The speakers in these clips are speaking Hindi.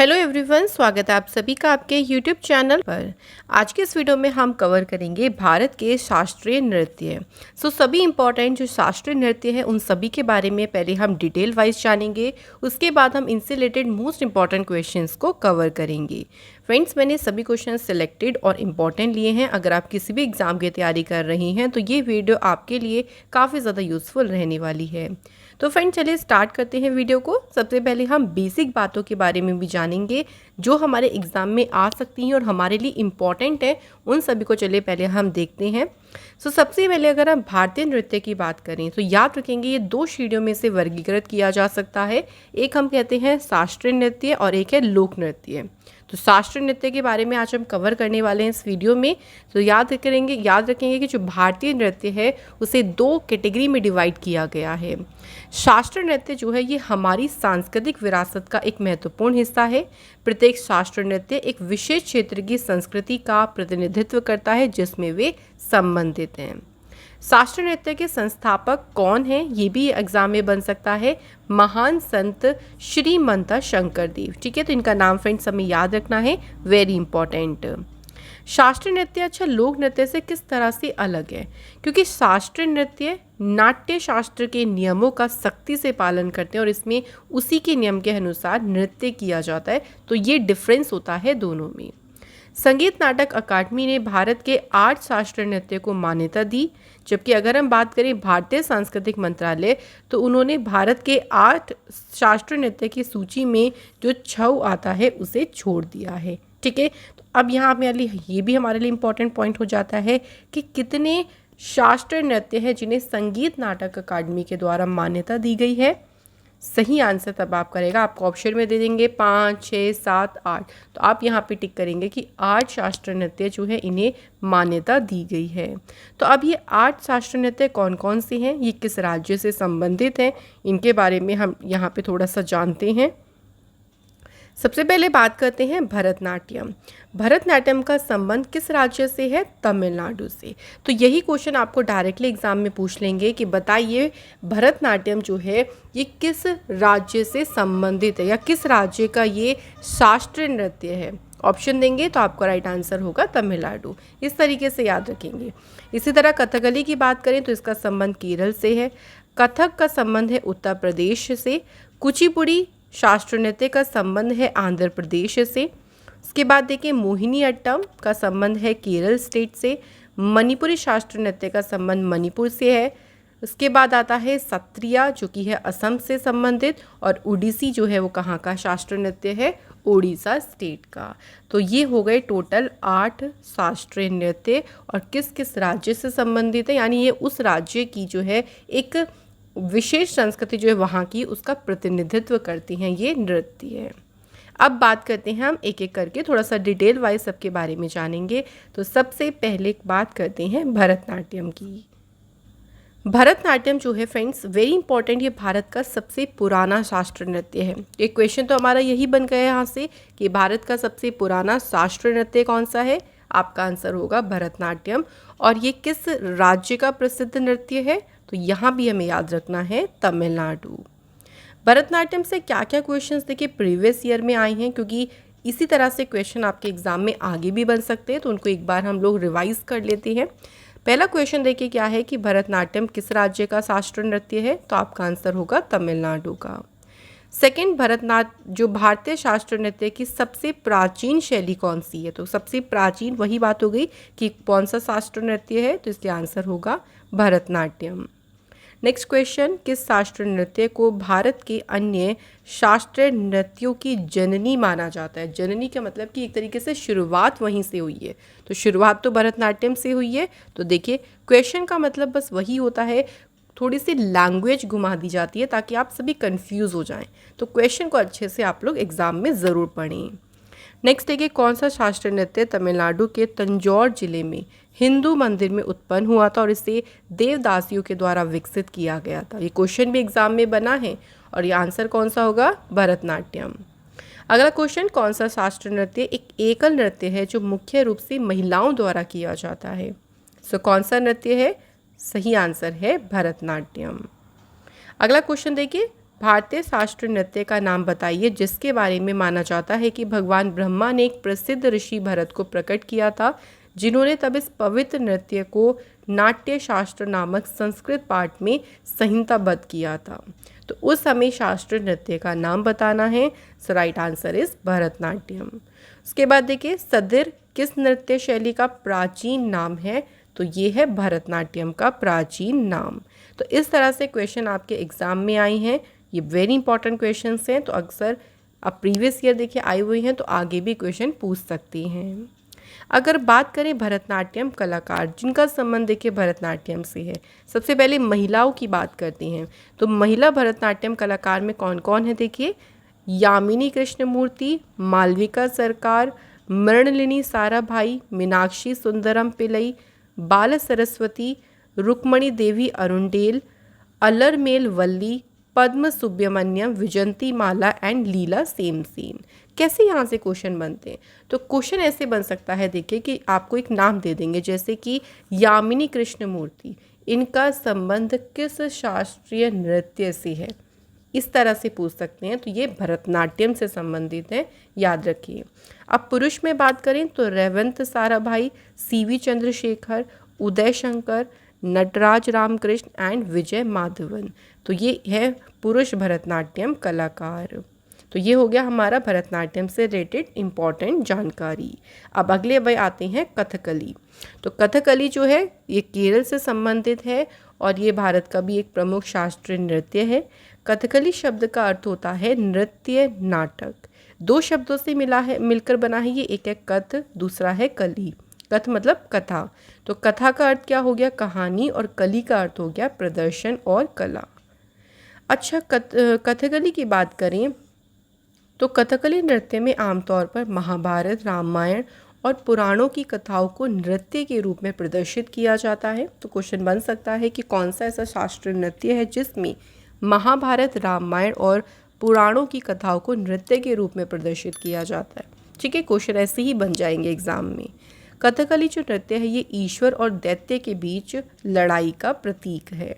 हेलो एवरीवन, स्वागत है आप सभी का आपके यूट्यूब चैनल पर। आज के इस वीडियो में हम कवर करेंगे भारत के शास्त्रीय नृत्य। सभी इंपॉर्टेंट जो शास्त्रीय नृत्य है उन सभी के बारे में पहले हम डिटेल वाइज जानेंगे, उसके बाद हम इनसे रिलेटेड मोस्ट इंपॉर्टेंट क्वेश्चंस को कवर करेंगे। फ्रेंड्स, मैंने सभी क्वेश्चन सिलेक्टेड और इम्पॉर्टेंट लिए हैं। अगर आप किसी भी एग्ज़ाम की तैयारी कर रही हैं तो ये वीडियो आपके लिए काफ़ी ज़्यादा यूज़फुल रहने वाली है। तो फ्रेंड, चलिए स्टार्ट करते हैं वीडियो को। सबसे पहले हम बेसिक बातों के बारे में भी जानेंगे जो हमारे एग्ज़ाम में आ सकती हैं और हमारे लिए इम्पॉर्टेंट है। उन सभी को चलिए पहले हम देखते हैं। सबसे पहले अगर हम भारतीय नृत्य की बात करें तो याद रखेंगे ये दो श्रेणियों में से वर्गीकृत किया जा सकता है। एक हम कहते हैं शास्त्रीय नृत्य और एक है लोक नृत्य। तो शास्त्रीय नृत्य के बारे में आज हम कवर करने वाले हैं इस वीडियो में। तो याद रखेंगे कि जो भारतीय नृत्य है उसे दो कैटेगरी में डिवाइड किया गया है। शास्त्रीय नृत्य जो है ये हमारी सांस्कृतिक विरासत का एक महत्वपूर्ण हिस्सा है। प्रत्येक शास्त्रीय नृत्य एक विशेष क्षेत्र की संस्कृति का प्रतिनिधित्व करता है जिसमें वे संबंधित हैं। शास्त्रीय नृत्य के संस्थापक कौन हैं, ये भी एग्जाम में बन सकता है। महान संत श्रीमंत शंकर देव। ठीक है, तो इनका नाम फ्रेंड्स हमें याद रखना है, वेरी इंपॉर्टेंट। शास्त्रीय नृत्य अच्छा लोक नृत्य से किस तरह से अलग है, क्योंकि शास्त्रीय नृत्य नाट्य शास्त्र के नियमों का सख्ती से पालन करते हैं और इसमें उसी के नियम के अनुसार नृत्य किया जाता है। तो ये डिफरेंस होता है दोनों में। संगीत नाटक अकादमी ने भारत के 8 शास्त्रीय नृत्य को मान्यता दी, जबकि अगर हम बात करें भारतीय सांस्कृतिक मंत्रालय तो उन्होंने भारत के 8 शास्त्रीय नृत्य की सूची में जो छऊ आता है उसे छोड़ दिया है। ठीक है, तो अब यहाँ मेरे लिए ये भी हमारे लिए इम्पोर्टेंट पॉइंट हो जाता है कि कितने शास्त्रीय नृत्य हैं जिन्हें संगीत नाटक अकादमी के द्वारा मान्यता दी गई है। सही आंसर तब आप करेगा, आपको ऑप्शन में दे देंगे 5, 6, 7, 8। तो आप यहाँ पे टिक करेंगे कि 8 शास्त्रीय नृत्य जो है इन्हें मान्यता दी गई है। तो अब ये 8 शास्त्रीय नृत्य कौन कौन से हैं, ये किस राज्य से संबंधित हैं, इनके बारे में हम यहाँ पे थोड़ा सा जानते हैं। सबसे पहले बात करते हैं भरतनाट्यम। भरतनाट्यम का संबंध किस राज्य से है? तमिलनाडु से। तो यही क्वेश्चन आपको डायरेक्टली एग्जाम में पूछ लेंगे कि बताइए भरतनाट्यम जो है ये किस राज्य से संबंधित है या किस राज्य का ये शास्त्रीय नृत्य है। ऑप्शन देंगे तो आपका राइट आंसर होगा तमिलनाडु। इस तरीके से याद रखेंगे। इसी तरह कथकली की बात करें तो इसका संबंध केरल से है। कथक का संबंध है उत्तर प्रदेश से। कुचिपुड़ी शास्त्रीय नृत्य का संबंध है आंध्र प्रदेश से। उसके बाद देखिए मोहिनी अट्टम का संबंध है केरल स्टेट से। मणिपुरी शास्त्रीय नृत्य का संबंध मणिपुर से है। उसके बाद आता है सत्रिया जो कि है असम से संबंधित, और ओडिसी जो है वो कहाँ का शास्त्रीय नृत्य है? ओडिशा स्टेट का। तो ये हो गए टोटल 8 शास्त्रीय नृत्य और किस किस राज्य से संबंधित है, यानी ये उस राज्य की जो है एक विशेष संस्कृति जो है वहाँ की उसका प्रतिनिधित्व करती हैं ये नृत्य। अब बात करते हैं हम एक एक करके, थोड़ा सा डिटेल वाइज सबके बारे में जानेंगे। तो सबसे पहले बात करते हैं भरतनाट्यम की। भरतनाट्यम जो है फ्रेंड्स वेरी इंपॉर्टेंट, ये भारत का सबसे पुराना शास्त्रीय नृत्य है। एक क्वेश्चन तो हमारा यही बन गया है यहाँ से कि भारत का सबसे पुराना शास्त्रीय नृत्य कौन सा है? आपका आंसर होगा भरतनाट्यम। और ये किस राज्य का प्रसिद्ध नृत्य है? तो यहाँ भी हमें याद रखना है तमिलनाडु। भरतनाट्यम से क्या क्या क्वेश्चंस देखिए प्रीवियस ईयर में आए हैं, क्योंकि इसी तरह से क्वेश्चन आपके एग्जाम में आगे भी बन सकते हैं, तो उनको एक बार हम लोग रिवाइज कर लेते हैं। पहला क्वेश्चन देखिए क्या है कि भरतनाट्यम किस राज्य का शास्त्रीय नृत्य है? तो आपका आंसर होगा तमिलनाडु का। सेकंड, जो भारतीय शास्त्रीय नृत्य की सबसे प्राचीन शैली कौन सी है? तो सबसे प्राचीन वही बात हो गई कि कौन सा शास्त्रीय नृत्य है, तो इसलिए आंसर होगा भरतनाट्यम। नेक्स्ट क्वेश्चन, किस शास्त्रीय नृत्य को भारत के अन्य शास्त्रीय नृत्यों की जननी माना जाता है? जननी का मतलब कि एक तरीके से शुरुआत वहीं से हुई है, तो शुरुआत तो भरतनाट्यम से हुई है। तो देखिए क्वेश्चन का मतलब बस वही होता है, थोड़ी सी लैंग्वेज घुमा दी जाती है ताकि आप सभी कंफ्यूज हो जाएं। तो क्वेश्चन को अच्छे से आप लोग एग्जाम में ज़रूर पढ़ें। नेक्स्ट देखिए कौन सा शास्त्रीय नृत्य तमिलनाडु के तंजौर जिले में हिंदू मंदिर में उत्पन्न हुआ था और इसे देवदासियों के द्वारा विकसित किया गया था? ये क्वेश्चन भी एग्जाम में बना है और ये आंसर कौन सा होगा? भरतनाट्यम। अगला क्वेश्चन, कौन सा शास्त्रीय नृत्य एक एकल नृत्य है जो मुख्य रूप से महिलाओं द्वारा किया जाता है? कौन सा नृत्य है? सही आंसर है भरतनाट्यम। अगला क्वेश्चन देखिए, भारतीय शास्त्रीय नृत्य का नाम बताइए जिसके बारे में माना जाता है कि भगवान ब्रह्मा ने एक प्रसिद्ध ऋषि भरत को प्रकट किया था, जिन्होंने तब इस पवित्र नृत्य को नाट्य शास्त्र नामक संस्कृत पाठ में संहिताबद्ध किया था। तो उस समय शास्त्रीय नृत्य का नाम बताना है। सो राइट आंसर इज भरतनाट्यम। उसके बाद देखिए, सदिर किस नृत्य शैली का प्राचीन नाम है? तो ये है भरतनाट्यम का प्राचीन नाम। तो इस तरह से क्वेश्चन आपके एग्जाम में आई हैं। ये वेरी इंपॉर्टेंट क्वेश्चन हैं, तो अक्सर अब प्रीवियस ईयर देखिए आई हुई हैं, तो आगे भी क्वेश्चन पूछ सकती हैं। अगर बात करें भरतनाट्यम कलाकार जिनका संबंध देखिए भरतनाट्यम से है, सबसे पहले महिलाओं की बात करते हैं। तो महिला भरतनाट्यम कलाकार में कौन कौन है देखिए, यामिनी कृष्णमूर्ति, मालविका सरकार, मृणलिनी Sarabhai, Meenakshi Sundaram Pillai, Bala Saraswati, Rukmini Devi Arundale, Alarmel Valli, Padma Subrahmanyam, Vyjayanthimala and Leela Samson. कैसे यहाँ से क्वेश्चन बनते हैं? तो क्वेश्चन ऐसे बन सकता है देखिए कि आपको एक नाम दे देंगे, जैसे कि यामिनी कृष्णमूर्ति, इनका संबंध किस शास्त्रीय नृत्य से है, इस तरह से पूछ सकते हैं। तो ये भरतनाट्यम से संबंधित है, याद रखिए। अब पुरुष में बात करें तो रेवंत साराभाई, सीवी चंद्रशेखर, उदय शंकर, नटराज रामकृष्ण एंड विजय माधवन। तो ये है पुरुष भरतनाट्यम कलाकार। तो ये हो गया हमारा भरतनाट्यम से रिलेटेड इम्पॉर्टेंट जानकारी। अब अगले भाई आते हैं कथकली। तो कथकली जो है ये केरल से संबंधित है और ये भारत का भी एक प्रमुख शास्त्रीय नृत्य है। कथकली शब्द का अर्थ होता है नृत्य नाटक। दो शब्दों से मिलकर बना है ये, एक है कथ, दूसरा है कली। कथ मतलब कथा, तो कथा का अर्थ क्या हो गया कहानी, और कली का अर्थ हो गया प्रदर्शन और कला। अच्छा, कथकली की बात करें तो कथकली नृत्य में आमतौर पर महाभारत, रामायण और पुराणों की कथाओं को नृत्य के रूप में प्रदर्शित किया जाता है। तो क्वेश्चन बन सकता है कि कौन सा ऐसा शास्त्रीय नृत्य है जिसमें महाभारत, रामायण और पुराणों की कथाओं को नृत्य के रूप में प्रदर्शित किया जाता है। ठीक है, क्वेश्चन ऐसे ही बन जाएंगे एग्जाम में। कथकली जो नृत्य है ये ईश्वर और दैत्य के बीच लड़ाई का प्रतीक है।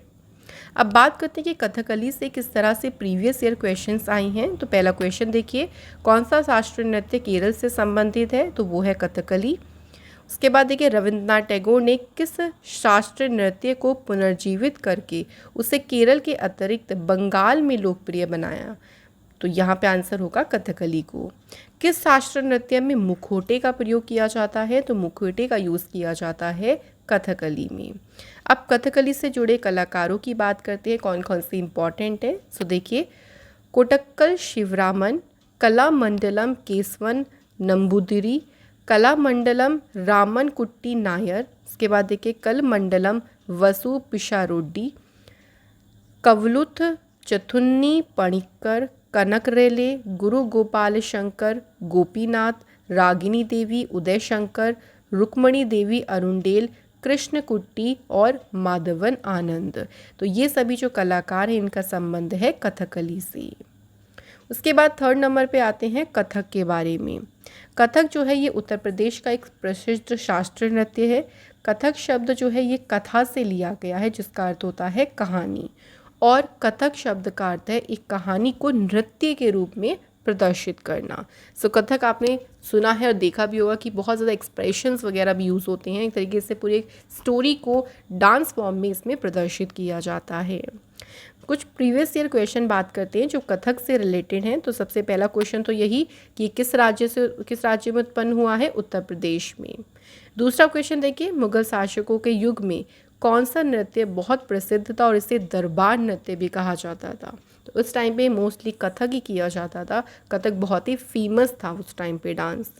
अब बात करते हैं कि कथकली से किस तरह से प्रीवियस ईयर क्वेश्चंस आई हैं। तो पहला क्वेश्चन देखिए, कौन सा शास्त्रीय नृत्य केरल से संबंधित है? तो वो है कथकली। उसके बाद देखिए, रविंद्रनाथ टैगोर ने किस शास्त्रीय नृत्य को पुनर्जीवित करके उसे केरल के अतिरिक्त बंगाल में लोकप्रिय बनाया? तो यहाँ पे आंसर होगा कथकली को। किस शास्त्रीय नृत्य में मुखौटे का प्रयोग किया जाता है? तो मुखौटे का यूज़ किया जाता है कथकली में। अब कथकली से जुड़े कलाकारों की बात करते हैं, कौन कौन से इंपॉर्टेंट है। सो देखिए, कोटक्कल शिवरामन, कलामंडलम केसवन नंबूदिरी, कलामंडलम रामन कुट्टी नायर। उसके बाद देखिए, कलमंडलम वसु पिशारोड्डी, कवलुथ चथुन्नी पणिक्कर, कनकरेले, गुरु गोपाल शंकर, गोपीनाथ, रागिनी देवी उदय शंकर, रुक्मणी देवी अरुंडेल, कृष्ण कुट्टी और माधवन आनंद। तो ये सभी जो कलाकार हैं इनका संबंध है कथकली से। उसके बाद थर्ड नंबर पे आते हैं कथक के बारे में। कथक जो है ये उत्तर प्रदेश का एक प्रसिद्ध शास्त्रीय नृत्य है। कथक शब्द जो है ये कथा से लिया गया है, जिसका अर्थ होता है कहानी, और कथक शब्द का अर्थ है एक कहानी को नृत्य के रूप में प्रदर्शित करना। सो कथक आपने सुना है और देखा भी होगा कि बहुत ज़्यादा एक्सप्रेशंस वगैरह भी यूज़ होते हैं। एक तरीके से पूरी स्टोरी को डांस फॉर्म में इसमें प्रदर्शित किया जाता है। कुछ प्रीवियस ईयर क्वेश्चन बात करते हैं जो कथक से रिलेटेड हैं। तो सबसे पहला क्वेश्चन तो यही कि किस राज्य में उत्पन्न हुआ है? उत्तर प्रदेश में। दूसरा क्वेश्चन देखिए, मुगल शासकों के युग में कौन सा नृत्य बहुत प्रसिद्ध था और इसे दरबार नृत्य भी कहा जाता था? तो उस टाइम पे मोस्टली कथक ही किया जाता था। कथक बहुत ही फेमस था उस टाइम पे डांस।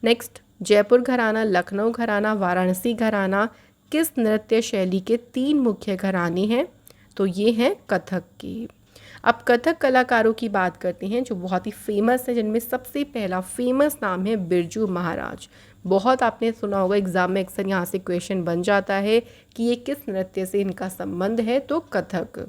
नेक्स्ट, जयपुर घराना, लखनऊ घराना, वाराणसी घराना किस नृत्य शैली के 3 मुख्य घराने हैं? तो ये हैं कथक के। अब कथक कलाकारों की बात करते हैं जो बहुत ही फेमस है, जिनमें सबसे पहला फेमस नाम है बिरजू महाराज। बहुत आपने सुना होगा, एग्जाम में अक्सर यहाँ से क्वेश्चन बन जाता है कि ये किस नृत्य से इनका संबंध है? तो कथक।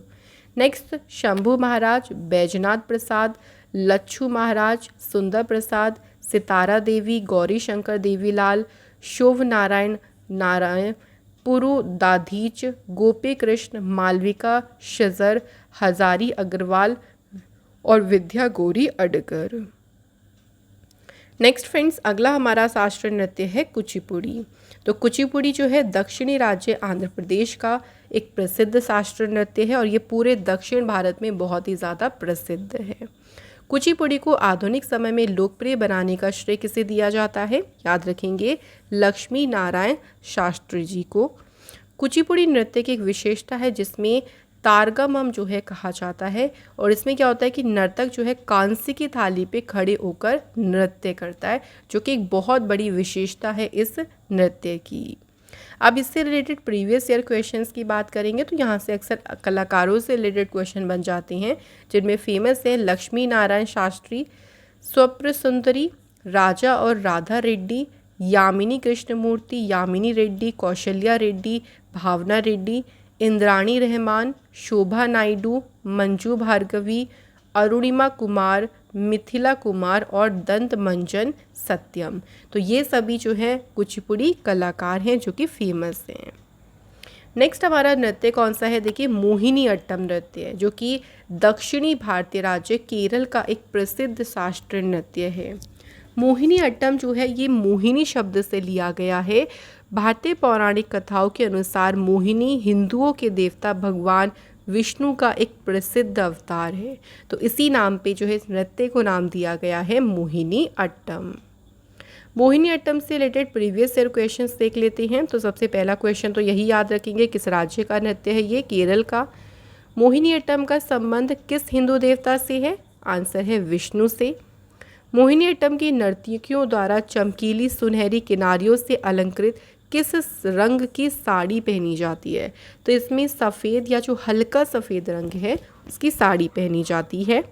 नेक्स्ट, शंभू महाराज, बैजनाथ प्रसाद, लच्छू महाराज, सुंदर प्रसाद, सितारा देवी, गौरी शंकर देवीलाल, शोभ नारायण, पुरुदाधीच, गोपी कृष्ण, मालविका शजर, हजारी अग्रवाल और विद्या गौरी अडगर। नेक्स्ट फ्रेंड्स, अगला हमारा शास्त्रीय नृत्य है कुचिपुड़ी। तो कुचिपुड़ी जो है दक्षिणी राज्य आंध्र प्रदेश का एक प्रसिद्ध शास्त्रीय नृत्य है और ये पूरे दक्षिण भारत में बहुत ही ज़्यादा प्रसिद्ध है। कुचिपुड़ी को आधुनिक समय में लोकप्रिय बनाने का श्रेय किसे दिया जाता है? याद रखेंगे, लक्ष्मी नारायण शास्त्री जी को। कुचिपुड़ी नृत्य की एक विशेषता है जिसमें तारगमम जो है कहा जाता है और इसमें क्या होता है कि नर्तक जो है कांस्य की थाली पे खड़े होकर नृत्य करता है, जो कि एक बहुत बड़ी विशेषता है इस नृत्य की। अब इससे रिलेटेड प्रीवियस ईयर क्वेश्चंस की बात करेंगे तो यहाँ से अक्सर कलाकारों से रिलेटेड क्वेश्चन बन जाते हैं, जिनमें फेमस है लक्ष्मी नारायण शास्त्री, स्वप्न सुंदरी, राजा और राधा रेड्डी, यामिनी कृष्णमूर्ति, यामिनी रेड्डी, कौशल्या रेड्डी, भावना रेड्डी, इंद्राणी रहमान, शोभा नायडू, मंजू भार्गवी, अरुणिमा कुमार, मिथिला कुमार और दंत मंजन सत्यम। तो ये सभी जो है कुचिपुड़ी कलाकार हैं जो कि फेमस हैं। नेक्स्ट हमारा नृत्य कौन सा है? देखिए, मोहिनी अट्टम नृत्य है जो कि दक्षिणी भारतीय राज्य केरल का एक प्रसिद्ध शास्त्रीय नृत्य है। मोहिनी अट्टम जो है ये मोहिनी शब्द से लिया गया है। भारतीय पौराणिक कथाओं के अनुसार मोहिनी हिंदुओं के देवता भगवान विष्णु का एक प्रसिद्ध अवतार है, तो इसी नाम पे जो है इस नृत्य को नाम दिया गया है मोहिनी अट्टम। मोहिनी अट्टम से रिलेटेड प्रीवियस ईयर क्वेश्चंस देख लेते हैं। तो सबसे पहला क्वेश्चन तो यही याद रखेंगे, किस राज्य का नृत्य है ये? केरल का। मोहिनी अट्टम का संबंध किस हिंदू देवता से है? आंसर है विष्णु से। मोहिनी अट्टम की नर्तकियों द्वारा चमकीली सुनहरी किनारियों से अलंकृत किस रंग की साड़ी पहनी जाती है? तो इसमें सफ़ेद या जो हल्का सफ़ेद रंग है उसकी साड़ी पहनी जाती है।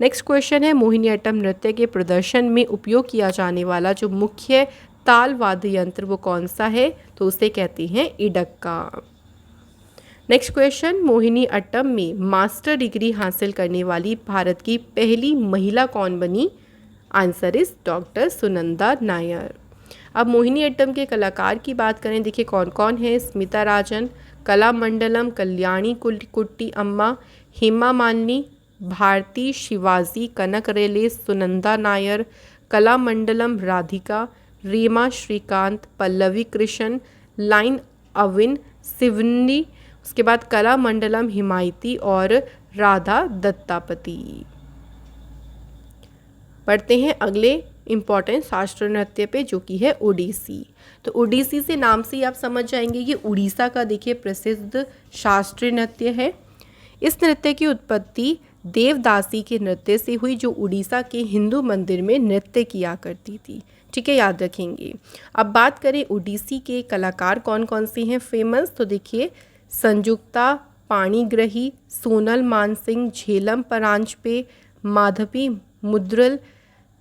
नेक्स्ट क्वेश्चन है, मोहिनी अट्टम नृत्य के प्रदर्शन में उपयोग किया जाने वाला जो मुख्य ताल वाद्य यंत्र वो कौन सा है? तो उसे कहते हैं इडक्का। नेक्स्ट क्वेश्चन, मोहिनी अट्टम में मास्टर डिग्री हासिल करने वाली भारत की पहली महिला कौन बनी? Answer is doctor Sunanda Nair. अब मोहिनी अट्टम के कलाकार की बात करें, देखिए कौन कौन है? स्मिता राजन, कला मंडलम, कल्याणी कुट्टी अम्मा, हेमा मालिनी, भारती शिवाजी, कनक रेले, सुनंदा नायर, कला मंडलम राधिका, रीमा श्रीकांत, पल्लवी कृष्ण, लाइन अविन शिवनी, उसके बाद कला मंडलम हिमायती और राधा दत्तापति। पढ़ते हैं अगले इम्पॉर्टेंट शास्त्रीय नृत्य पे जो कि है ओडिसी। तो ओडिसी से नाम से ही आप समझ जाएंगे ये उड़ीसा का देखिए प्रसिद्ध शास्त्रीय नृत्य है। इस नृत्य की उत्पत्ति देवदासी के नृत्य से हुई जो उड़ीसा के हिंदू मंदिर में नृत्य किया करती थी। ठीक है, याद रखेंगे। अब बात करें ओडिसी के कलाकार कौन कौन से हैं फेमस, तो देखिए संजुक्ता पाणिग्रही, सोनल मानसिंह, झेलम परांजपे, माधवी मुद्रल,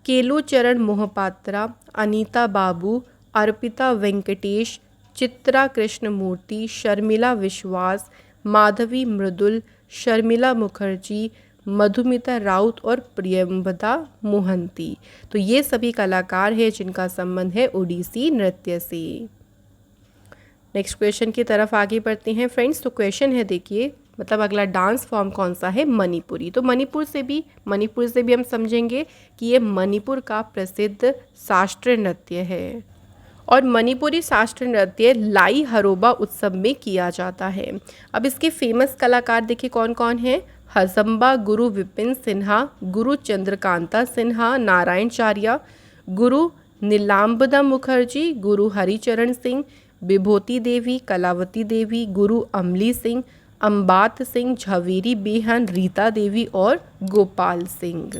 केलुचरण मोहपात्रा, अनीता बाबू, अर्पिता वेंकटेश, चित्रा कृष्णमूर्ति, शर्मिला विश्वास, माधवी मृदुल, शर्मिला मुखर्जी, मधुमिता राउत और प्रियंवदा मोहंती। तो ये सभी कलाकार हैं जिनका संबंध है ओडिसी नृत्य से। नेक्स्ट क्वेश्चन की तरफ आगे बढ़ते हैं फ्रेंड्स। तो क्वेश्चन है देखिए, मतलब अगला डांस फॉर्म कौन सा है? मणिपुरी। तो मणिपुर से भी हम समझेंगे कि ये मणिपुर का प्रसिद्ध शास्त्रीय नृत्य है और मणिपुरी शास्त्रीय नृत्य लाई हरोबा उत्सव में किया जाता है। अब इसके फेमस कलाकार देखिए कौन कौन हैं? हजम्बा, गुरु विपिन सिन्हा, गुरु चंद्रकांता सिन्हा, नारायण चार्या, गुरु नीलांबदा मुखर्जी, गुरु हरिचरण सिंह, विभूति देवी, कलावती देवी, गुरु अमली सिंह, अम्बात सिंह, झवेरी बेहन, रीता देवी और गोपाल सिंह।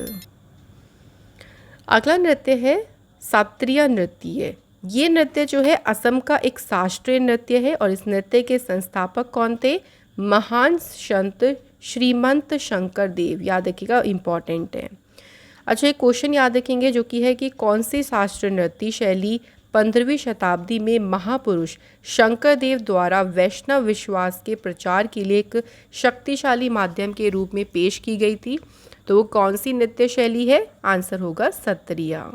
अगला नृत्य है सात्रिया नृत्य। ये नृत्य जो है असम का एक शास्त्रीय नृत्य है और इस नृत्य के संस्थापक कौन थे? महान संत श्रीमंत शंकर देव। याद रखिएगा, इम्पॉर्टेंट है। अच्छा, एक क्वेश्चन याद रखेंगे जो कि है कि कौन सी शास्त्रीय नृत्य शैली 15वीं शताब्दी में महापुरुष शंकर देव द्वारा वैष्णव विश्वास के प्रचार के लिए एक शक्तिशाली माध्यम के रूप में पेश की गई थी? तो वो कौन सी नृत्य शैली है? आंसर होगा सत्रिया।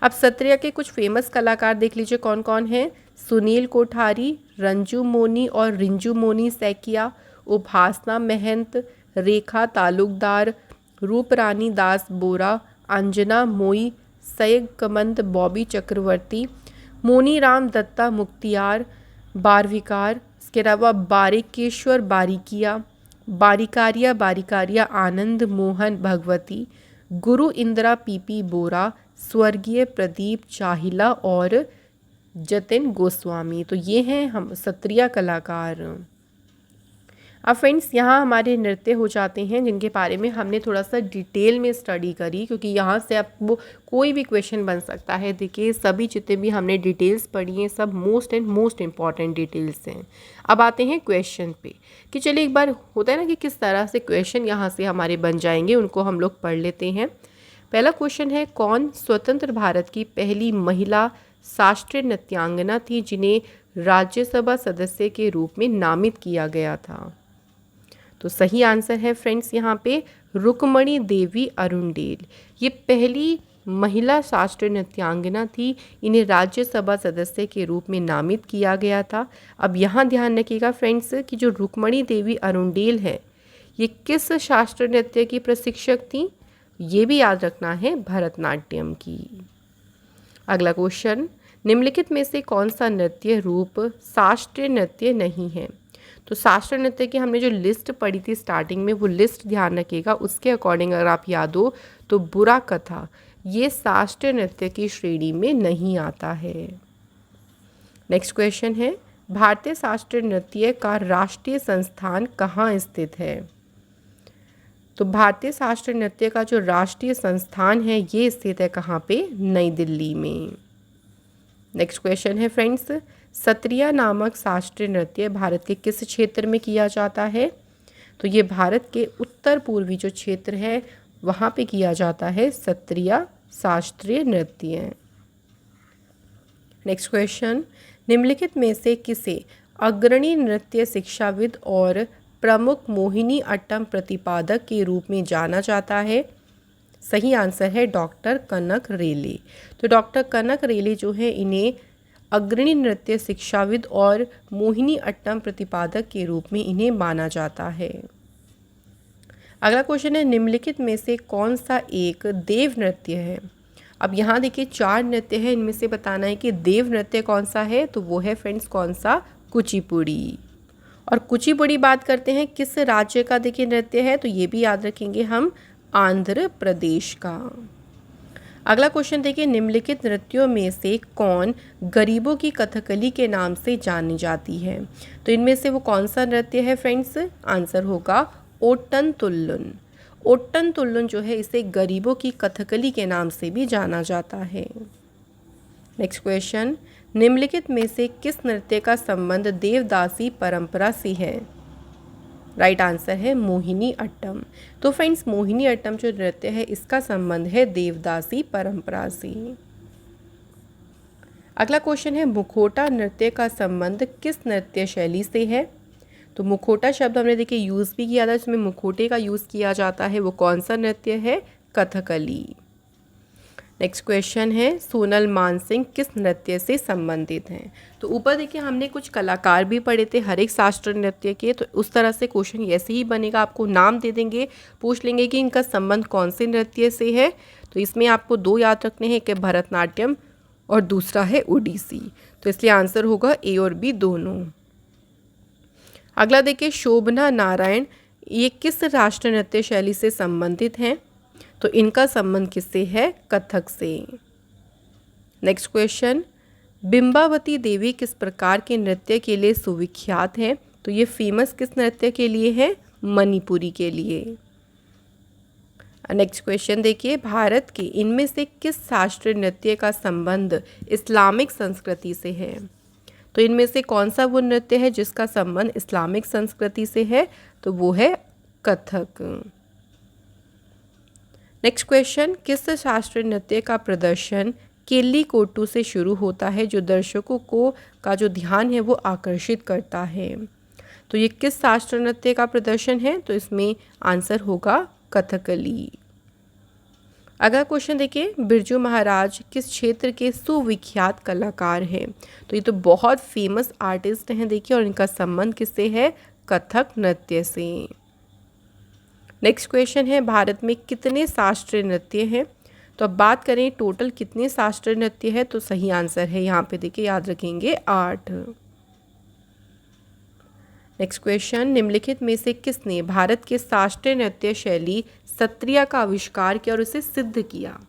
अब सत्रिया के कुछ फेमस कलाकार देख लीजिए कौन कौन हैं। सुनील कोठारी, रंजू मोनी और रिंजू मोनी सैकिया, उपासना महंत, रेखा तालुकदार, रूपरानी दास बोरा, अंजना मोई, सैयद कमंद बॉबी चक्रवर्ती, मोनी राम दत्ता मुख्तियार बारविकार, इसके अलावा बारिकेश्वर बारिकिया, बारिकारिया बारिकारिया आनंद मोहन भगवती, गुरु इंदिरा पीपी बोरा, स्वर्गीय प्रदीप चाहिला और जतिन गोस्वामी। तो ये हैं हम सत्रिया कलाकार। अब फ्रेंड्स यहाँ हमारे नृत्य हो जाते हैं जिनके बारे में हमने थोड़ा सा डिटेल में स्टडी करी, क्योंकि यहाँ से आपको कोई भी क्वेश्चन बन सकता है। देखिए सभी जितने भी हमने डिटेल्स पढ़ी हैं सब मोस्ट इम्पॉर्टेंट डिटेल्स हैं। अब आते हैं क्वेश्चन पे कि चलिए एक बार होता है ना कि किस तरह से क्वेश्चन यहाँ से हमारे बन जाएंगे, उनको हम लोग पढ़ लेते हैं। पहला क्वेश्चन है, कौन स्वतंत्र भारत की पहली महिला शास्त्रीय नृत्यांगना थी जिन्हें राज्यसभा सदस्य के रूप में नामित किया गया था? तो सही आंसर है फ्रेंड्स यहाँ पे रुक्मणी देवी अरुणडेल। ये पहली महिला शास्त्रीय नृत्यांगना थी, इन्हें राज्यसभा सदस्य के रूप में नामित किया गया था। अब यहाँ ध्यान रखिएगा फ्रेंड्स कि जो रुक्मणी देवी अरुणडेल है ये किस शास्त्रीय नृत्य की प्रशिक्षक थी? ये भी याद रखना है, भरतनाट्यम की। अगला क्वेश्चन, निम्नलिखित में से कौन सा नृत्य रूप शास्त्रीय नृत्य नहीं है? तो शास्त्रीय नृत्य की हमने जो लिस्ट पढ़ी थी स्टार्टिंग में, वो लिस्ट ध्यान रखिएगा, उसके अकॉर्डिंग अगर आप याद हो तो बुरा कथा ये शास्त्रीय नृत्य की श्रेणी में नहीं आता है। नेक्स्ट क्वेश्चन है, भारतीय शास्त्रीय नृत्य का राष्ट्रीय संस्थान कहाँ स्थित है? तो भारतीय शास्त्रीय नृत्य का जो राष्ट्रीय संस्थान है ये स्थित है कहाँ पे? नई दिल्ली में। नेक्स्ट क्वेश्चन है फ्रेंड्स, सत्रिया नामक शास्त्रीय नृत्य भारत के किस क्षेत्र में किया जाता है? तो ये भारत के उत्तर पूर्वी जो क्षेत्र है वहाँ पे किया जाता है सत्रिया शास्त्रीय नृत्य। नेक्स्ट क्वेश्चन, निम्नलिखित में से किसे अग्रणी नृत्य शिक्षाविद और प्रमुख मोहिनी अट्टम प्रतिपादक के रूप में जाना जाता है? सही आंसर है डॉक्टर कनक रेले। तो डॉक्टर कनक रेले जो है इन्हें अग्रणी नृत्य शिक्षाविद और मोहिनी अट्टम प्रतिपादक के रूप में इन्हें माना जाता है। अगला क्वेश्चन है, निम्नलिखित में से कौन सा एक देव नृत्य है? अब यहाँ देखिए 4 नृत्य है, इनमें से बताना है कि देव नृत्य कौन सा है। तो वो है फ्रेंड्स कौन सा? कुचिपुड़ी। और कुचिपुड़ी बात करते हैं किस राज्य का देखिए नृत्य है? तो ये भी याद रखेंगे हम, आंध्र प्रदेश का। अगला क्वेश्चन देखिए, निम्नलिखित नृत्यों में से कौन गरीबों की कथकली के नाम से जानी जाती है? तो इनमें से वो कौन सा नृत्य है फ्रेंड्स? आंसर होगा ओट्टन तुल्लुन। ओट्टन तुल्लुन जो है इसे गरीबों की कथकली के नाम से भी जाना जाता है। नेक्स्ट क्वेश्चन, निम्नलिखित में से किस नृत्य का संबंध देवदासी परंपरा से है? राइट आंसर है मोहिनी अट्टम। तो फ्रेंड्स मोहिनी अट्टम जो नृत्य है इसका संबंध है देवदासी परंपरा से। अगला क्वेश्चन है, मुखौटा नृत्य का संबंध किस नृत्य शैली से है? तो मुखौटा शब्द हमने देखिए यूज़ भी किया था, इसमें मुखौटे का यूज़ किया जाता है, वो कौन सा नृत्य है? कथकली। नेक्स्ट क्वेश्चन है, सोनल मानसिंह किस नृत्य से संबंधित हैं? तो ऊपर देखिए हमने कुछ कलाकार भी पढ़े थे हर एक शास्त्रीय नृत्य के, तो उस तरह से क्वेश्चन ऐसे ही बनेगा, आपको नाम दे देंगे, पूछ लेंगे कि इनका संबंध कौन से नृत्य से है। तो इसमें आपको 2 याद रखने हैं, एक भरतनाट्यम और दूसरा है ओडिसी। तो इसलिए आंसर होगा ए और बी दोनों। अगला देखिए, शोभना नारायण ये किस राष्ट्रीय नृत्य शैली से संबंधित हैं? तो इनका संबंध किससे है? कथक से। नेक्स्ट क्वेश्चन, बिंबावती देवी किस प्रकार के नृत्य के लिए सुविख्यात है? तो ये फेमस किस नृत्य के लिए है? मणिपुरी के लिए। नेक्स्ट क्वेश्चन देखिए, भारत के इनमें से किस शास्त्रीय नृत्य का संबंध इस्लामिक संस्कृति से है? तो इनमें से कौन सा वो नृत्य है जिसका संबंध इस्लामिक संस्कृति से है? तो वो है कथक। नेक्स्ट क्वेश्चन, किस शास्त्रीय नृत्य का प्रदर्शन केली कोटू से शुरू होता है जो दर्शकों को का जो ध्यान है वो आकर्षित करता है? तो ये किस शास्त्रीय नृत्य का प्रदर्शन है? तो इसमें आंसर होगा कथकली। अगला क्वेश्चन देखिए, बिरजू महाराज किस क्षेत्र के सुविख्यात कलाकार हैं? तो ये तो बहुत फेमस आर्टिस्ट हैं देखिए, और इनका संबंध किससे है? कथक नृत्य से। नेक्स्ट क्वेश्चन है, भारत में कितने शास्त्रीय नृत्य हैं? तो अब बात करें टोटल कितने शास्त्रीय नृत्य है, तो सही आंसर है यहाँ पे देखिए, याद रखेंगे 8। नेक्स्ट क्वेश्चन, निम्नलिखित में से किसने भारत के शास्त्रीय नृत्य शैली सत्रिया का आविष्कार किया और उसे सिद्ध किया?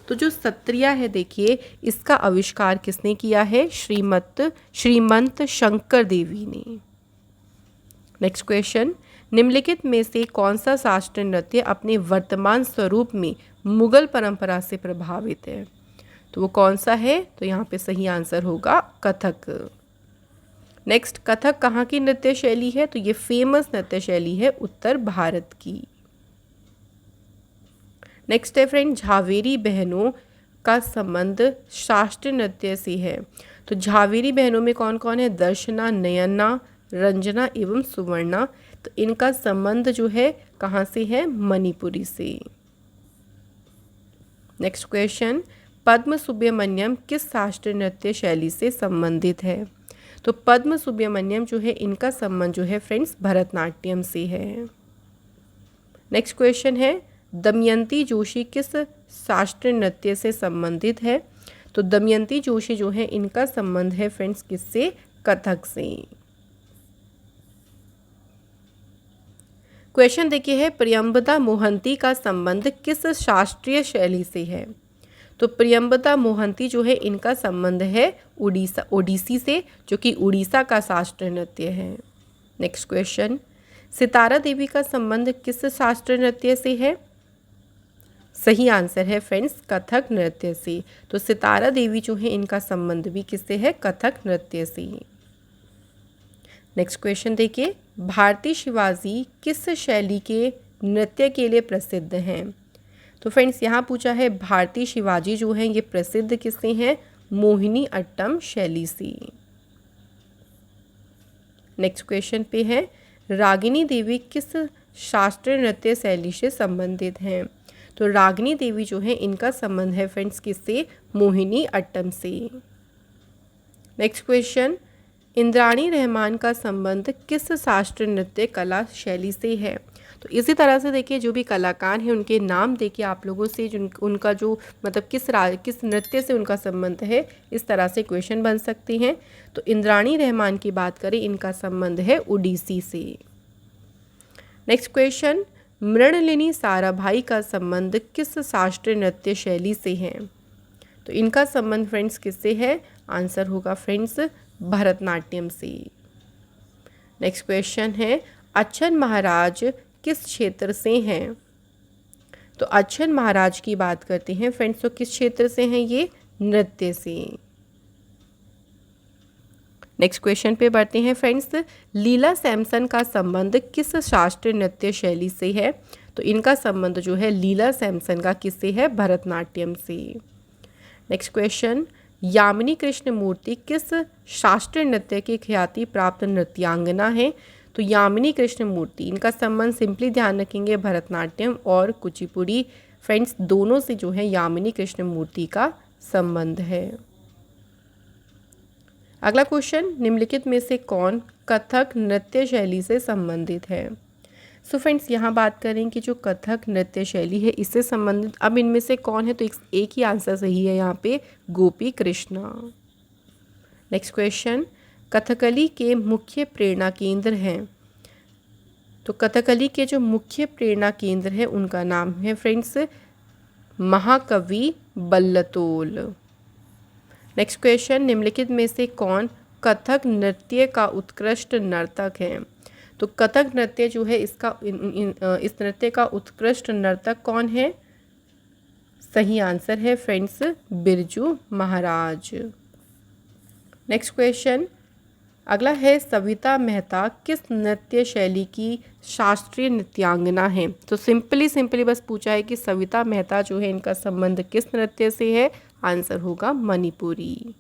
तो जो सत्रिया है देखिए, इसका आविष्कार किसने किया है? श्रीमंत शंकर देवी ने। नेक्स्ट क्वेश्चन, निम्नलिखित में से कौन सा शास्त्रीय नृत्य अपने वर्तमान स्वरूप में मुगल परंपरा से प्रभावित है? तो वो कौन सा है? तो यहाँ पे सही आंसर होगा कथक। नेक्स्ट, कथक कहाँ की नृत्य शैली है? तो ये फेमस नृत्य शैली है उत्तर भारत की। नेक्स्ट है फ्रेंड, झावेरी बहनों का संबंध शास्त्रीय नृत्य से है। तो झावेरी बहनों में कौन कौन है? दर्शना, नयना, रंजना एवं सुवर्णा। तो इनका संबंध जो है कहाँ से है? मणिपुरी से। नेक्स्ट क्वेश्चन, पद्म सुब्रमण्यम किस शास्त्रीय नृत्य शैली से संबंधित है? तो पद्म सुब्रमण्यम जो है इनका संबंध जो है फ्रेंड्स भरतनाट्यम से है। नेक्स्ट क्वेश्चन है, दमयंती जोशी किस शास्त्रीय नृत्य से संबंधित है? तो दमयंती जोशी जो है इनका संबंध है फ्रेंड्स किससे? कथक से। क्वेश्चन देखिए है, प्रियंबदा मोहंती का संबंध किस शास्त्रीय शैली से है? तो प्रियंबदा मोहंती जो है इनका संबंध है ओडिसी से, जो कि उड़ीसा का शास्त्रीय नृत्य है। नेक्स्ट क्वेश्चन, सितारा देवी का संबंध किस शास्त्रीय नृत्य से है? सही आंसर है फ्रेंड्स कथक नृत्य से। तो सितारा देवी जो है इनका संबंध भी किससे है? कथक नृत्य से। नेक्स्ट क्वेश्चन देखिए, भारती शिवाजी किस शैली के नृत्य के लिए प्रसिद्ध हैं? तो फ्रेंड्स यहाँ पूछा है भारती शिवाजी जो हैं ये प्रसिद्ध किससे हैं? मोहिनी अट्टम शैली से। नेक्स्ट क्वेश्चन पे है, रागिनी देवी किस शास्त्रीय नृत्य शैली से संबंधित हैं? तो रागिनी देवी जो है इनका संबंध है फ्रेंड्स किससे? मोहिनी अट्टम से। नेक्स्ट क्वेश्चन, इंद्राणी रहमान का संबंध किस शास्त्रीय नृत्य कला शैली से है? तो इसी तरह से देखिए जो भी कलाकार हैं उनके नाम देखिए आप लोगों से, जो उनका जो मतलब किस नृत्य से उनका संबंध है, इस तरह से क्वेश्चन बन सकते हैं। तो इंद्राणी रहमान की बात करें, इनका संबंध है उड़ीसी से। नेक्स्ट क्वेश्चन, मृणलिनी साराभाई का संबंध किस शास्त्रीय नृत्य शैली से है? तो इनका संबंध फ्रेंड्स किससे है? आंसर होगा फ्रेंड्स भरतनाट्यम से। नेक्स्ट क्वेश्चन है, अच्छन महाराज किस क्षेत्र से हैं? तो अच्छन महाराज की बात करते हैं फ्रेंड्स, तो किस क्षेत्र से हैं ये? नृत्य से। नेक्स्ट क्वेश्चन पे बढ़ते हैं फ्रेंड्स, लीला सैमसन का संबंध किस शास्त्रीय नृत्य शैली से है? तो इनका संबंध जो है लीला सैमसन का किससे है? भरतनाट्यम से। नेक्स्ट क्वेश्चन, यामिनी कृष्ण मूर्ति किस शास्त्रीय नृत्य की ख्याति प्राप्त नृत्यांगना है? तो यामिनी कृष्ण मूर्ति इनका संबंध सिंपली ध्यान रखेंगे भरतनाट्यम और कुचिपुड़ी फ्रेंड्स दोनों से जो है यामिनी कृष्ण मूर्ति का संबंध है। अगला क्वेश्चन, निम्नलिखित में से कौन कथक नृत्य शैली से संबंधित है? सो फ्रेंड्स यहाँ बात करें कि जो कथक नृत्य शैली है इससे संबंधित अब इनमें से कौन है? तो एक ही आंसर सही है यहाँ पे, गोपी कृष्णा। नेक्स्ट क्वेश्चन, कथकली के मुख्य प्रेरणा केंद्र हैं? तो कथकली के जो मुख्य प्रेरणा केंद्र है उनका नाम है फ्रेंड्स महाकवि बल्लतोल। नेक्स्ट क्वेश्चन, निम्नलिखित में से कौन कथक नृत्य का उत्कृष्ट नर्तक है? तो कथक नृत्य जो है इसका इस नृत्य का उत्कृष्ट नर्तक कौन है? सही आंसर है friends Birju Maharaj. Next question, अगला है, सविता मेहता किस नृत्य शैली की शास्त्रीय नृत्यांगना है? तो सिंपली बस पूछा है कि सविता मेहता जो है इनका संबंध किस नृत्य से है? आंसर होगा मणिपुरी।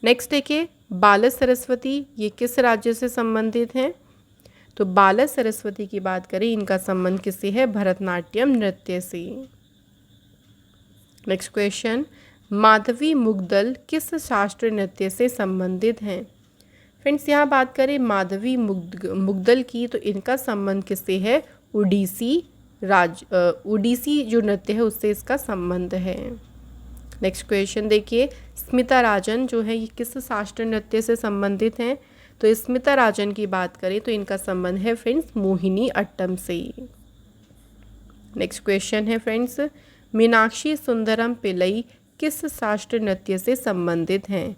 नेक्स्ट देखिए, बाल सरस्वती ये किस राज्य से संबंधित हैं? तो बाल सरस्वती की बात करें, इनका संबंध किससे है? भरतनाट्यम नृत्य से। नेक्स्ट क्वेश्चन, माधवी मुग्दल किस शास्त्रीय नृत्य से संबंधित हैं? फ्रेंड्स यहाँ बात करें माधवी मुग्दल की तो इनका संबंध किससे है? उड़ीसी जो नृत्य है उससे इसका संबंध है। नेक्स्ट क्वेश्चन देखिए, स्मिता राजन जो है ये किस शास्त्रीय नृत्य से संबंधित हैं? तो स्मिता राजन की बात करें तो इनका संबंध है फ्रेंड्स मोहिनी अट्टम से। नेक्स्ट क्वेश्चन है फ्रेंड्स, मीनाक्षी सुंदरम पिल्लई किस शास्त्रीय नृत्य से संबंधित हैं?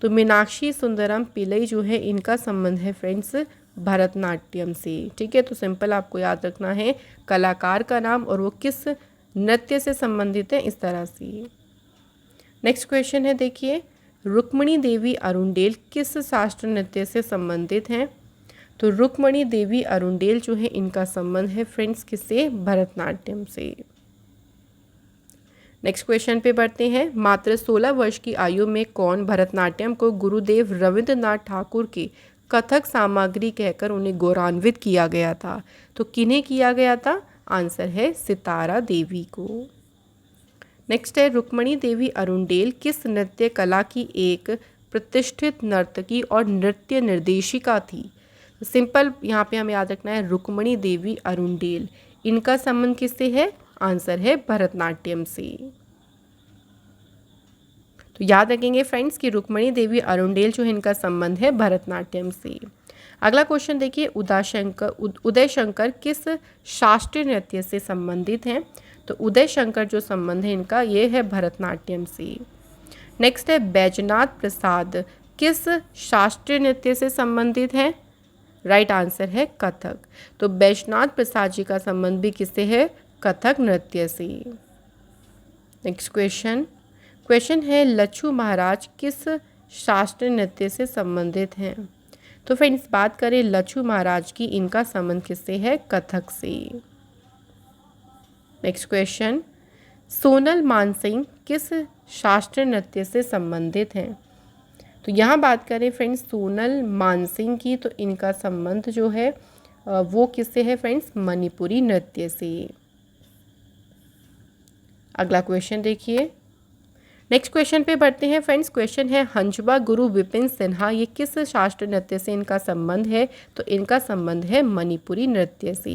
तो मीनाक्षी सुंदरम पिल्लई जो है इनका संबंध है फ्रेंड्स भरतनाट्यम से। ठीक है, तो सिंपल आपको याद रखना है कलाकार का नाम और वो किस नृत्य से संबंधित है, इस तरह से। नेक्स्ट क्वेश्चन है देखिए, रुक्मणी देवी अरुंडेल किस शास्त्रीय नृत्य से संबंधित हैं? तो रुक्मणी देवी अरुंडेल जो है इनका संबंध है फ्रेंड्स किससे? भरतनाट्यम से। नेक्स्ट क्वेश्चन पे बढ़ते हैं, मात्र 16 वर्ष की आयु में कौन भरतनाट्यम को गुरुदेव रविंद्रनाथ ठाकुर के कथक सामग्री कहकर उन्हें गौरवान्वित किया गया था? तो किन्हें किया गया था? आंसर है सितारा देवी को। नेक्स्ट है, रुक्मणी देवी अरुंडेल किस नृत्य कला की एक प्रतिष्ठित नर्तकी और नृत्य निर्देशिका थी? सिंपल यहाँ पे हमें याद रखना है रुक्मणी देवी अरुंडेल, इनका संबंध किससे है? आंसर है भरतनाट्यम से। तो याद रखेंगे फ्रेंड्स कि रुक्मणी देवी अरुंडेल जो है इनका संबंध है भरतनाट्यम से। अगला क्वेश्चन देखिए, उदय शंकर किस शास्त्रीय नृत्य से संबंधित हैं? तो उदय शंकर जो संबंध है इनका ये है भरतनाट्यम से। नेक्स्ट है, बैजनाथ प्रसाद किस शास्त्रीय नृत्य से संबंधित हैं? राइट आंसर है कथक। तो बैजनाथ प्रसाद जी का संबंध भी किससे है? कथक नृत्य से। नेक्स्ट क्वेश्चन है, लच्छू महाराज किस शास्त्रीय नृत्य से संबंधित हैं? तो फ्रेंड्स बात करें लच्छू महाराज की, इनका संबंध किससे है? कथक से। नेक्स्ट क्वेश्चन, सोनल मानसिंह किस शास्त्रीय नृत्य से संबंधित हैं? तो यहाँ बात करें फ्रेंड्स सोनल मानसिंह की तो इनका संबंध जो है वो किससे है फ्रेंड्स? मणिपुरी नृत्य से। अगला क्वेश्चन देखिए, नेक्स्ट क्वेश्चन पे बढ़ते हैं फ्रेंड्स। क्वेश्चन है, हंसबा गुरु विपिन सिन्हा ये किस शास्त्रीय नृत्य से इनका संबंध है? तो इनका संबंध है मणिपुरी नृत्य से।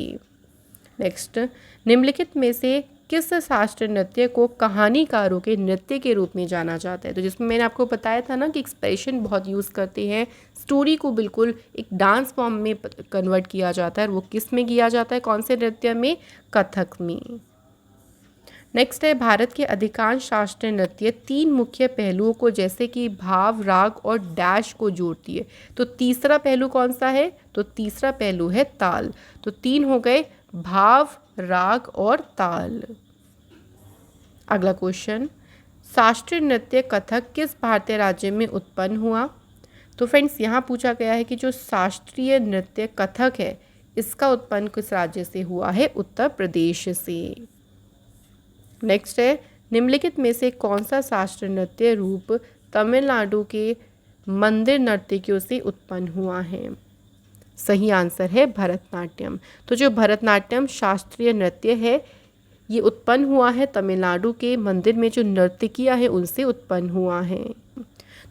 नेक्स्ट, निम्नलिखित में से किस शास्त्रीय नृत्य को कहानीकारों के नृत्य के रूप में जाना जाता है? तो जिसमें मैंने आपको बताया था ना कि एक्सप्रेशन बहुत यूज़ करते हैं, स्टोरी को बिल्कुल एक डांस फॉर्म में कन्वर्ट किया जाता है, वो किस में किया जाता है? कौन से नृत्य में? कथक में। नेक्स्ट है, भारत के अधिकांश शास्त्रीय नृत्य 3 मुख्य पहलुओं को जैसे कि भाव, राग और डैश को जोड़ती है। तो तीसरा पहलू कौन सा है? तो तीसरा पहलू है ताल। तो 3 हो गए, भाव, राग और ताल। अगला क्वेश्चन, शास्त्रीय नृत्य कथक किस भारतीय राज्य में उत्पन्न हुआ? तो फ्रेंड्स यहाँ पूछा गया है कि जो शास्त्रीय नृत्य कथक है इसका उत्पन्न किस राज्य से हुआ है? उत्तर प्रदेश से। नेक्स्ट है, निम्नलिखित में से कौन सा शास्त्रीय नृत्य रूप तमिलनाडु के मंदिर नर्तकियों से उत्पन्न हुआ है? सही आंसर है भरतनाट्यम। तो जो भरतनाट्यम शास्त्रीय नृत्य है ये उत्पन्न हुआ है तमिलनाडु के मंदिर में जो नर्तकियां हैं उनसे उत्पन्न हुआ है।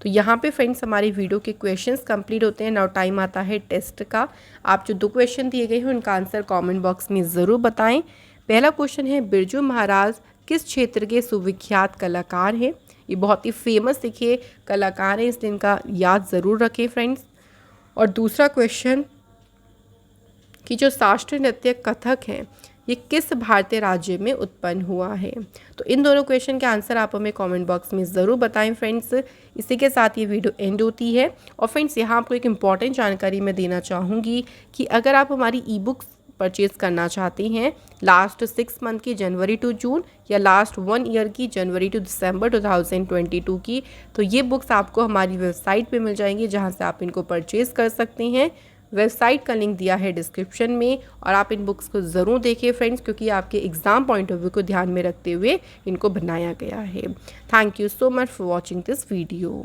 तो यहाँ पे फ्रेंड्स हमारी वीडियो के क्वेश्चंस कंप्लीट होते हैं। नाउ टाइम आता है टेस्ट का। आप जो 2 क्वेश्चन दिए गए हैं उनका आंसर कमेंट बॉक्स में ज़रूर बताएं। पहला क्वेश्चन है, बिरजू महाराज किस क्षेत्र के सुविख्यात कलाकार हैं? ये बहुत ही फेमस देखिए कलाकार हैं, इस दिन का याद ज़रूर रखें फ्रेंड्स। और दूसरा क्वेश्चन कि जो शास्त्रीय नृत्य कथक है ये किस भारतीय राज्य में उत्पन्न हुआ है? तो इन दोनों क्वेश्चन के आंसर आप हमें कमेंट बॉक्स में ज़रूर बताएं फ्रेंड्स। इसी के साथ ये वीडियो एंड होती है। और फ्रेंड्स यहाँ आपको एक इम्पॉर्टेंट जानकारी मैं देना चाहूँगी कि अगर आप हमारी ई बुक्स परचेज़ करना चाहते हैं लास्ट 6 मंथ की जनवरी टू जून या लास्ट 1 ईयर की जनवरी टू दिसंबर 2022 की, तो ये बुक्स आपको हमारी वेबसाइट पे मिल जाएंगी जहां से आप इनको परचेज़ कर सकते हैं। वेबसाइट का लिंक दिया है डिस्क्रिप्शन में और आप इन बुक्स को ज़रूर देखिए फ्रेंड्स, क्योंकि आपके एग्ज़ाम पॉइंट ऑफ व्यू को ध्यान में रखते हुए इनको बनाया गया है। Thank you so much for watching this video.